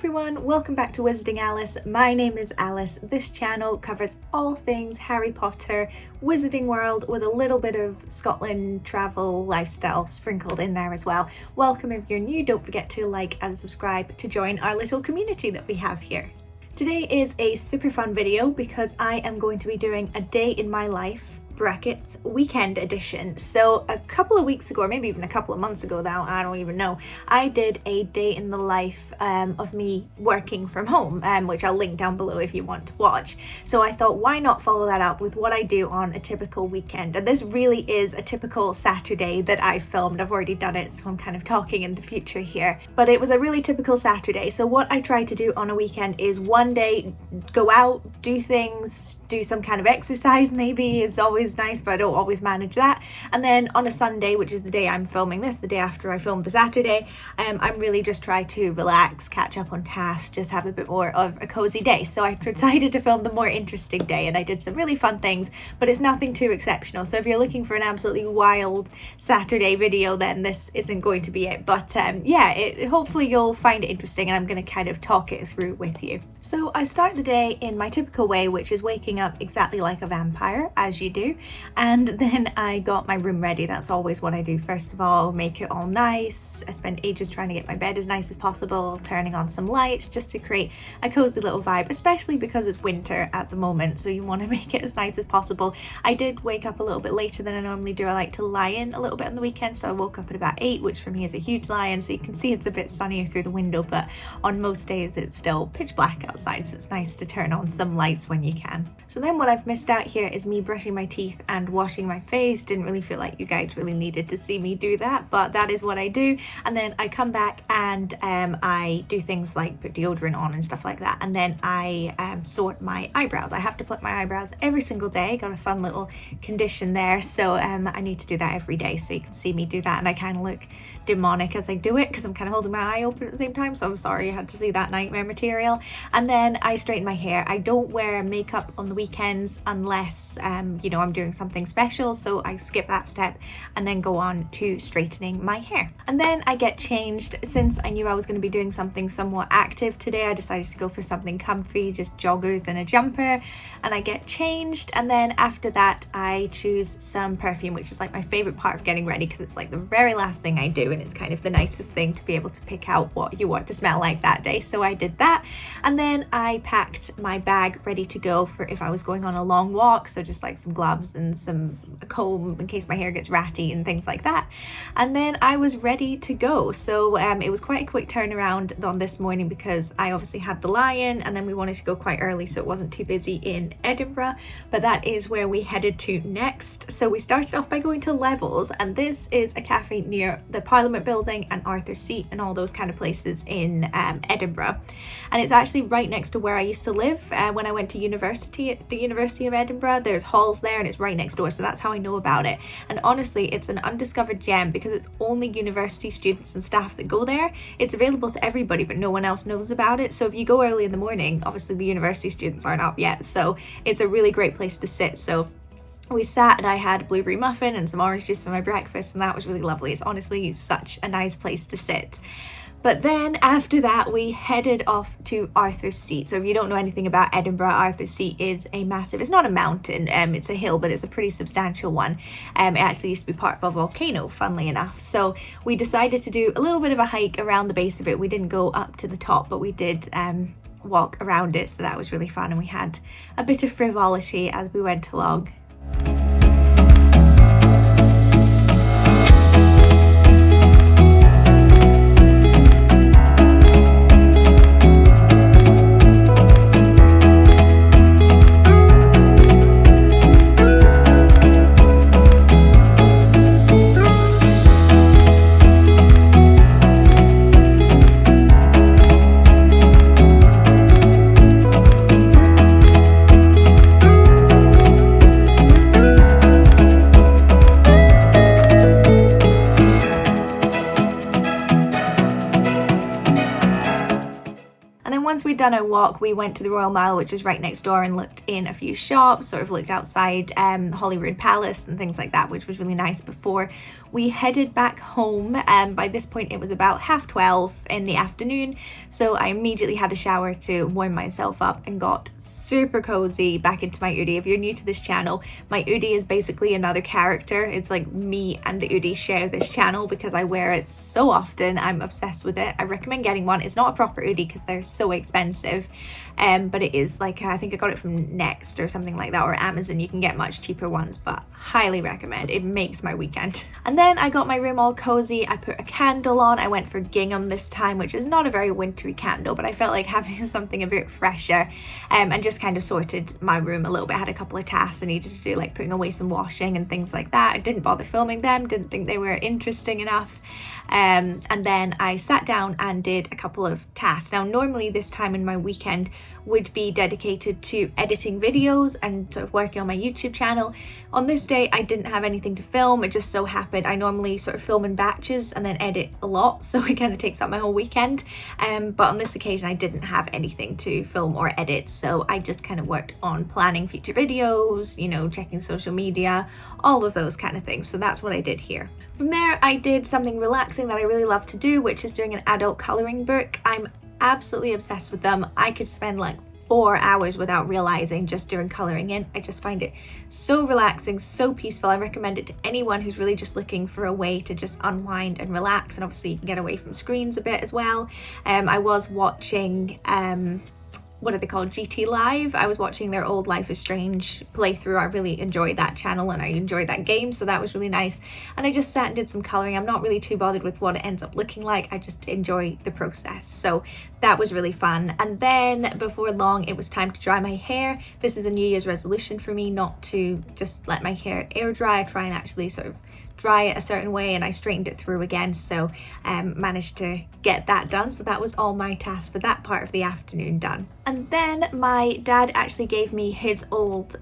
everyone, welcome back to Wizarding Alice. My name is Alice. This channel covers all things Harry Potter, Wizarding World, with a little bit of Scotland travel lifestyle sprinkled in there as well. Welcome if you're new. Don't forget to like and subscribe to join our little community that we have here. Today is a super fun video because I am going to be doing a day in my life brackets weekend edition. So a couple of weeks ago, or maybe even a couple of months ago now, I don't even know, I did a day in the life of me working from home, which I'll link down below if you want to watch. So I thought, why not follow that up with what I do on a typical weekend? And this really is a typical Saturday that I filmed. I've already done it, so I'm kind of talking in the future here. But it was a really typical Saturday. So what I try to do on a weekend is one day go out, do things, do some kind of exercise maybe. It's always nice, but I don't always manage that. And then on a Sunday, which is the day I'm filming this, the day after I filmed the Saturday, I'm really just trying to relax, catch up on tasks, just have a bit more of a cozy day. So I decided to film the more interesting day, and I did some really fun things, but it's nothing too exceptional. So if you're looking for an absolutely wild Saturday video, then this isn't going to be it. But yeah, hopefully you'll find it interesting, and I'm going to kind of talk it through with you. So I start the day in my typical way, which is waking up exactly like a vampire, as you do. And then I got my room ready. That's always what I do. First of all, make it all nice. I spend ages trying to get my bed as nice as possible, turning on some lights just to create a cozy little vibe, especially because it's winter at the moment, so you want to make it as nice as possible. I did wake up a little bit later than I normally do. I like to lie in a little bit on the weekend, so I woke up at about 8, which for me is a huge lie-in, so you can see it's a bit sunnier through the window, but on most days it's still pitch black outside, so it's nice to turn on some lights when you can. So then what I've missed out here is me brushing my teeth and washing my face. Didn't really feel like you guys really needed to see me do that, but that is what I do. And then I come back and I do things like put deodorant on and stuff like that, and then I sort my eyebrows. I have to pluck my eyebrows every single day. Got a fun little condition there, so I need to do that every day, so you can see me do that, and I kind of look demonic as I do it because I'm kind of holding my eye open at the same time, so I'm sorry you had to see that nightmare material. And then I straighten my hair. I don't wear makeup on the weekends unless you know, I'm doing something special, so I skip that step and then go on to straightening my hair. And then I get changed. Since I knew I was going to be doing something somewhat active today, I decided to go for something comfy, just joggers and a jumper, and I get changed. And then after that I choose some perfume, which is like my favorite part of getting ready because it's like the very last thing I do, and it's kind of the nicest thing to be able to pick out what you want to smell like that day. So I did that, and then I packed my bag ready to go for if I was going on a long walk, so just like some gloves and a comb in case my hair gets ratty and things like that. And then I was ready to go. So it was quite a quick turnaround on this morning because I obviously had the lie-in, and then we wanted to go quite early so it wasn't too busy in Edinburgh, but that is where we headed to next. So we started off by going to Levels, and this is a cafe near the Parliament building and Arthur's Seat and all those kind of places in Edinburgh, and it's actually right next to where I used to live when I went to university at the University of Edinburgh. There's halls there and it's right next door, so that's how I know about it. And honestly, it's an undiscovered gem because it's only university students and staff that go there. It's available to everybody, but no one else knows about it. So if you go early in the morning, obviously the university students aren't up yet, so it's a really great place to sit. So we sat and I had a blueberry muffin and some orange juice for my breakfast, and that was really lovely. It's honestly such a nice place to sit. But then after that, we headed off to Arthur's Seat. So if you don't know anything about Edinburgh, Arthur's Seat is a massive, it's not a mountain, it's a hill, but it's a pretty substantial one. It actually used to be part of a volcano, funnily enough. So we decided to do a little bit of a hike around the base of it. We didn't go up to the top, but we did walk around it. So that was really fun, and we had a bit of frivolity as we went along. And then once we'd done our walk, we went to the Royal Mile, which is right next door, and looked in a few shops, sort of looked outside Holyrood Palace and things like that, which was really nice before we headed back home. By this point it was about 12:30 in the afternoon, so I immediately had a shower to warm myself up and got super cozy back into my Oodie. If you're new to this channel, my Oodie is basically another character. It's like me and the Oodie share this channel because I wear it so often. I'm obsessed with it. I recommend getting one. It's not a proper Oodie because they're so expensive, but it is like, I think I got it from Next or something like that, or Amazon. You can get much cheaper ones, but highly recommend. It makes my weekend. And then I got my room all cozy. I put a candle on. I went for gingham this time, which is not a very wintry candle, but I felt like having something a bit fresher, and just kind of sorted my room a little bit. I had a couple of tasks I needed to do, like putting away some washing and things like that. I didn't bother filming them, didn't think they were interesting enough. And then I sat down and did a couple of tasks. Now normally this time in my weekend would be dedicated to editing videos and sort of working on my YouTube channel. On this day I didn't have anything to film. It just so happened I normally sort of film in batches and then edit a lot, so it kind of takes up my whole weekend, but on this occasion I didn't have anything to film or edit, so I just kind of worked on planning future videos, you know, checking social media, all of those kind of things. So that's what I did here. From there I did something relaxing that I really love to do, which is doing an adult colouring book. I'm absolutely obsessed with them. I could spend like 4 hours without realizing just doing colouring in. I just find it so relaxing, so peaceful. I recommend it to anyone who's really just looking for a way to just unwind and relax, and obviously you can get away from screens a bit as well. I was watching what are they called, GT Live. I was watching their old Life is Strange playthrough. I really enjoyed that channel and I enjoyed that game, so that was really nice. And I just sat and did some colouring. I'm not really too bothered with what it ends up looking like. I just enjoy the process, so that was really fun. And then before long it was time to dry my hair. This is a New Year's resolution for me, not to just let my hair air dry. I try and actually sort of dry it a certain way, and I straightened it through again, so managed to get that done. So that was all my tasks for that part of the afternoon done. And then my dad actually gave me his old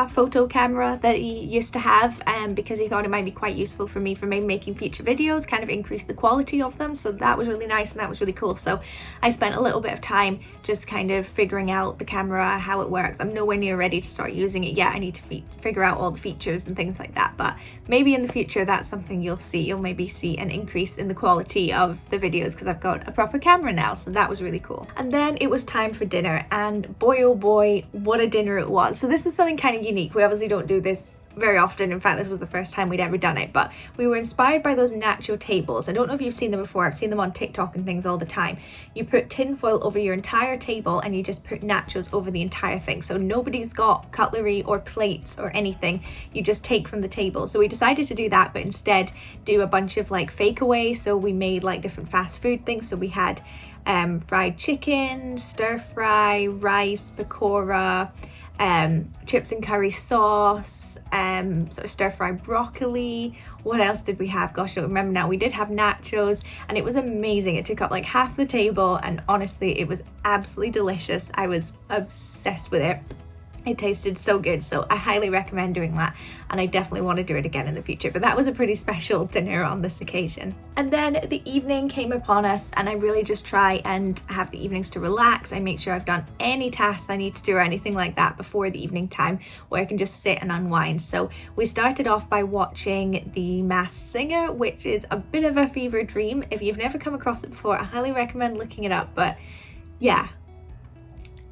photo camera that he used to have, because he thought it might be quite useful for me for maybe making future videos, kind of increase the quality of them. So that was really nice and that was really cool. So I spent a little bit of time just kind of figuring out the camera, how it works. I'm nowhere near ready to start using it yet. I need to figure out all the features and things like that, but maybe in the future that's something you'll see. You'll maybe see an increase in the quality of the videos because I've got a proper camera now, so that was really cool. And then it was time for dinner, and boy oh boy, what a dinner it was. So this was something kind of unique. We obviously don't do this very often. In fact, this was the first time we'd ever done it, but we were inspired by those nacho tables. I don't know if you've seen them before. I've seen them on TikTok and things all the time. You put tin foil over your entire table and you just put nachos over the entire thing, so nobody's got cutlery or plates or anything. You just take from the table. So we decided to do that, but instead do a bunch of like fake away. So we made like different fast food things. So we had fried chicken, stir fry, rice, pakora, chips and curry sauce, sort of stir fry broccoli. What else did we have? Gosh, I don't remember now. We did have nachos and it was amazing. It took up like half the table and honestly it was absolutely delicious. I was obsessed with it. It tasted so good, so I highly recommend doing that, and I definitely want to do it again in the future. But that was a pretty special dinner on this occasion. And then the evening came upon us, and I really just try and have the evenings to relax. I make sure I've done any tasks I need to do or anything like that before the evening time where I can just sit and unwind. So we started off by watching The Masked Singer, which is a bit of a fever dream. If you've never come across it before, I highly recommend looking it up, but yeah,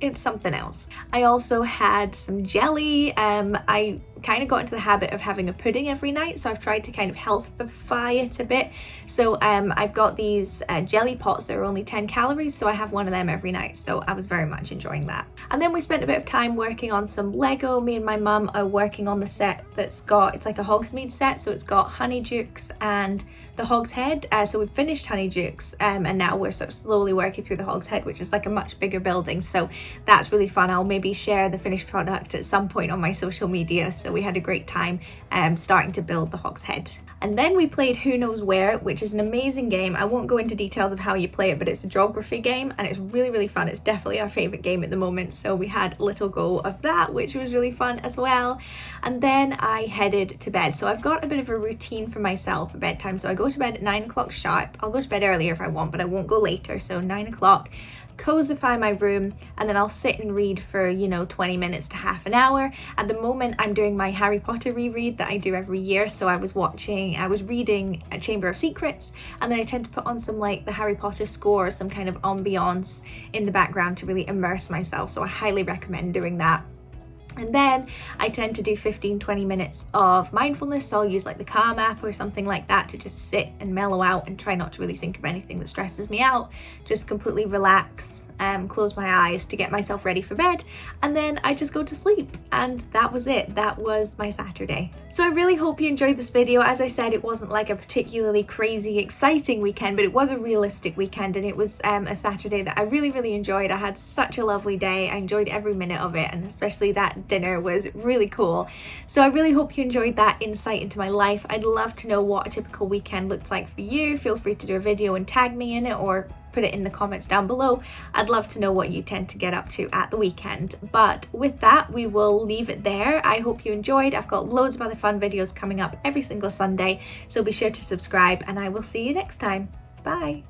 it's something else. I also had some jelly. I kind of got into the habit of having a pudding every night, so I've tried to kind of healthify it a bit. So I've got these jelly pots that are only 10 calories, so I have one of them every night, so I was very much enjoying that. And then we spent a bit of time working on some Lego. Me and my mum are working on the set that's got, it's like a Hogsmeade set, so it's got Honeydukes and the Hog's Head. So we've finished Honeydukes, and now we're sort of slowly working through the Hog's Head, which is like a much bigger building, so that's really fun. I'll maybe share the finished product at some point on my social media. So we had a great time starting to build the Hog's Head. And then we played Who Knows Where, which is an amazing game. I won't go into details of how you play it, but it's a geography game and it's really, really fun. It's definitely our favourite game at the moment. So we had a little go of that, which was really fun as well. And then I headed to bed. So I've got a bit of a routine for myself at bedtime. So I go to bed at 9 o'clock sharp. I'll go to bed earlier if I want, but I won't go later. So 9 o'clock. Cosify my room, and then I'll sit and read for 20 minutes to half an hour. At the moment I'm doing my Harry Potter reread that I do every year, so I was reading A Chamber of Secrets, and then I tend to put on some like the Harry Potter score, some kind of ambiance in the background to really immerse myself, so I highly recommend doing that. And then I tend to do 15-20 minutes of mindfulness, so I'll use like the Calm app or something like that to just sit and mellow out and try not to really think of anything that stresses me out, just completely relax, close my eyes to get myself ready for bed, and then I just go to sleep. And that was it. That was my Saturday. So I really hope you enjoyed this video. As I said, it wasn't like a particularly crazy exciting weekend, but it was a realistic weekend, and it was a Saturday that I really, really enjoyed. I had such a lovely day. I enjoyed every minute of it, and especially that dinner was really cool. So I really hope you enjoyed that insight into my life. I'd love to know what a typical weekend looks like for you. Feel free to do a video and tag me in it, or put it in the comments down below. I'd love to know what you tend to get up to at the weekend. But with that, we will leave it there. I hope you enjoyed. I've got loads of other fun videos coming up every single Sunday, so be sure to subscribe, and I will see you next time. Bye.